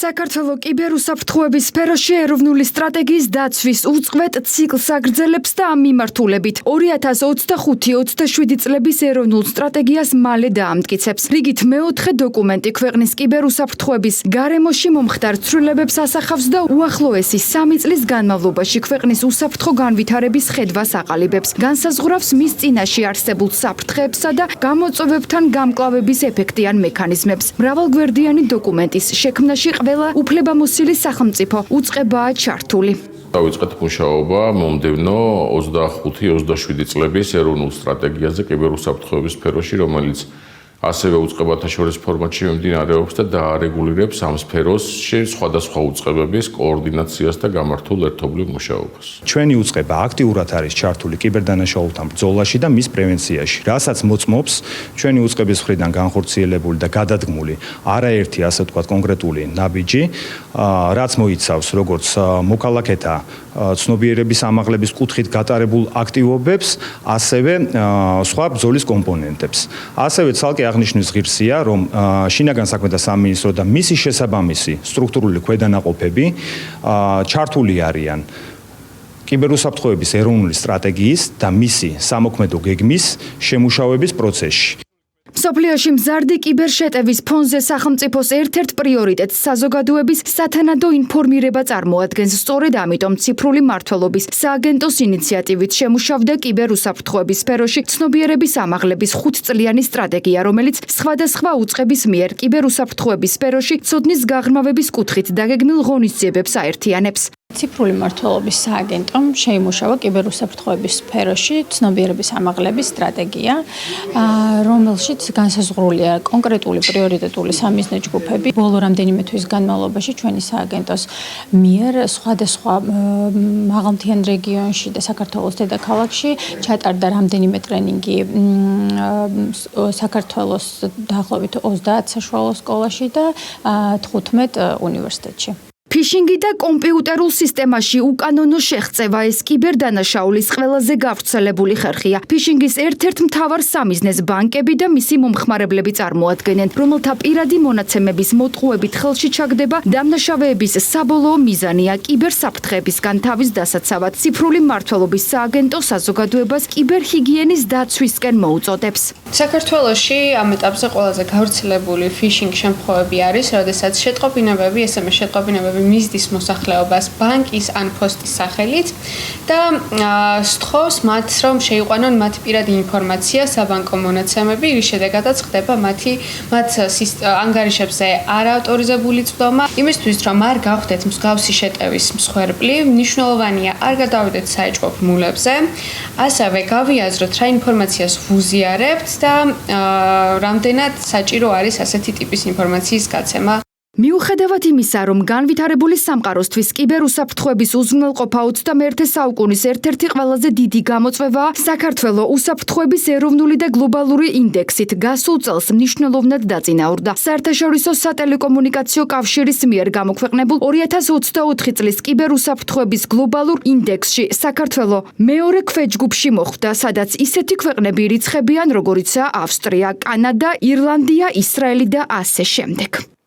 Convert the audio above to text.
საქართველოს კიბერუსაფრთხოების სფეროში ეროვნული სტრატეგიის დაცვის უწყვეტ ციკლს აგრძელებს და ამ მიმართულებით 2025-27 წლების ეროვნულ სტრატეგიას მალე დაამტკიცებს. რიგით მეოთხე დოკუმენტი ქვეყნის კიბერუსაფრთხოების გარემოში მომხდარ ცვლილებებს ასახავს და უახლოესი 3 წლის განმავლობაში ქვეყნის უსაფრთხო განვითარების ხედვას აყალიბებს. განსაზღვრავს მის წინაშე არსებულ საფრთხეებსა და გამოწვევებთან გამკლავების ეფექტიან მექანიზმებს. მრავალგვერდიანი დოკუმენტის შექმნაში ყველა უფლებამოსილი სახელმწიფო უწყებაა ჩართული. დავიწყეთ მუშაობა მომდევნო 25-27 წლების ეროვნულ სტრატეგიაზე კიბერუსაფრთხოების სფეროში, რომელიც ასევე უწყებათა შორის ფორმატში მიმდინარეობს და დაარეგულირებს ამ სფეროში სხვადასხვა უწყებების კოორდინაციას და გამართულ ერთობლივ მუშაობას. ჩვენი უწყება აქტიურად არის ჩართული კიბერდანაშაულთან ბრძოლაში და მის პრევენციაში, რასაც მოწმობს ჩვენი უწყების მხრიდან განხორციელებული და გადადგმული არაერთი ასე ვთქვათ კონკრეტული ნაბიჯი, რაც მოიცავს როგორც მოქალაქეთა ცნობიერების ამაღლების კუთხით გატარებულ აქტივობებს, ასევე სხვა ბრძოლის კომპონენტებს. ასევე ცალკე აღნიშნვის ღირსია, რომ შინაგან საქმეთა სამინისტრო და მისი შესაბამისი სტრუქტურული ქვედანაყოფები ჩართული არიან კიბერუსაფრთხოების ეროვნული სტრატეგიის და მისი სამოქმედო გეგმის შემუშავების პროცესში. მსოფლიოში მზარდი კიბერშეტევის ფონზე სახელმწიფოს ერთ-ერთ პრიორიტეტს საზოგადოების სათანადო ინფორმირება წარმოადგენს. სწორედ ამიტომ ციფრული მმართველობის სააგენტოს ინიციატივით შემუშავდა კიბერუსაფრთხოების სფეროში ცნობიერების ამაღლების 5-წლიანი სტრატეგია, რომელიც სხვადასხვა უწყების მიერ კიბერუსაფრთხოების სფეროში ცოდნის გაღრმავების კუთხით დაგეგმილ ღონისძიებებს აერთიანებს. ციფრული მმართველობის სააგენტომ შეიმუშავა კიბერუსაფრთხოების სფეროში ცნობიერების ამაღლების სტრატეგია, რომელშიც განსაზღვრულია კონკრეტული პრიორიტეტული სამიზნე ჯგუფები. ბოლო რამდენიმე თვის განმავლობაში ჩვენი სააგენტოს მიერ სხვადასხვა მაღალმთიან რეგიონში და საქართველოს დედაქალაქში ჩატარდა რამდენიმე ტრენინგი საქართველოს დაახლოებით 30 საშუალო სკოლაში და 15 უნივერსიტეტში. ფიშინგი და კომპიუტერულ სისტემაში უკანონო შეღწევა ეს კიბერდანაშაულის ყველაზე გავრცელებული ხერხია. ფიშინგის ერთ-ერთ მთავარ სამიზნეს ბანკები და მისი მომხმარებლები წარმოადგენენ, რომელთა პირადი მონაცემების მოტყუებით ხელში ჩაგდება დამნაშავეების საბოლოო მიზანია კიბერსაფრთხეებისგან თავის დასაცავად. ციფრული მმართველობის სააგენტო საზოგადოებას კიბერჰიგიენის დაცვისკენ მოუწოდებს. საქართველოში ამ ეტაპზე ყველაზე გავრცელებული ფიშინგ შემთხვევები არის, როდესაც შეტყობინებები, SMS შეტყობინებები მისდის მოსახლეობას ბანკის ან პოსტის სახელით და სთხოვს მათ, რომ შეიყვანონ მათი პირადი ინფორმაცია, საბანკო მონაცემები, რის შედეგადაც ხდება მათ ანგარიშებზე არაავტორიზებული წვდომა. იმისთვის, რომ არ გავხდეთ მსგავსი შეტევის მსხვერპლი, მნიშვნელოვანია არ გადავიდეთ საეჭვო ფულებზე, ასევე გავიაზროთ რა ინფორმაციას ვუზიარებთ და რამდენად საჭირო არის ასეთი ტიპის ინფორმაციის გაცემა. მიუხედავად იმისა, რომ განვითარებული სამყაროსთვის კიბერუსაფრთხოების უზრუნველყოფა 21 საუკუნის ერთ-ერთი ყველაზე დიდი გამოწვევაა, საქართველოს უსაფრთხოების ეროვნული და გლობალური ინდექსით გასულ წელს მნიშვნელოვნად დაწინაურდა. საერთაშორისო სატელეკომუნიკაციო კავშირის მიერ გამოქვეყნებულ 2024 წლის კიბერუსაფრთხოების გლობალურ ინდექსში საქართველოს მეორე ქვეჯგუფში მოხვდა, სადაც ისეთი ქვეყნები რიცხებიან, როგორიცაა ავსტრია, კანადა, ირლანდია, ისრაელი და ასე შემდეგ.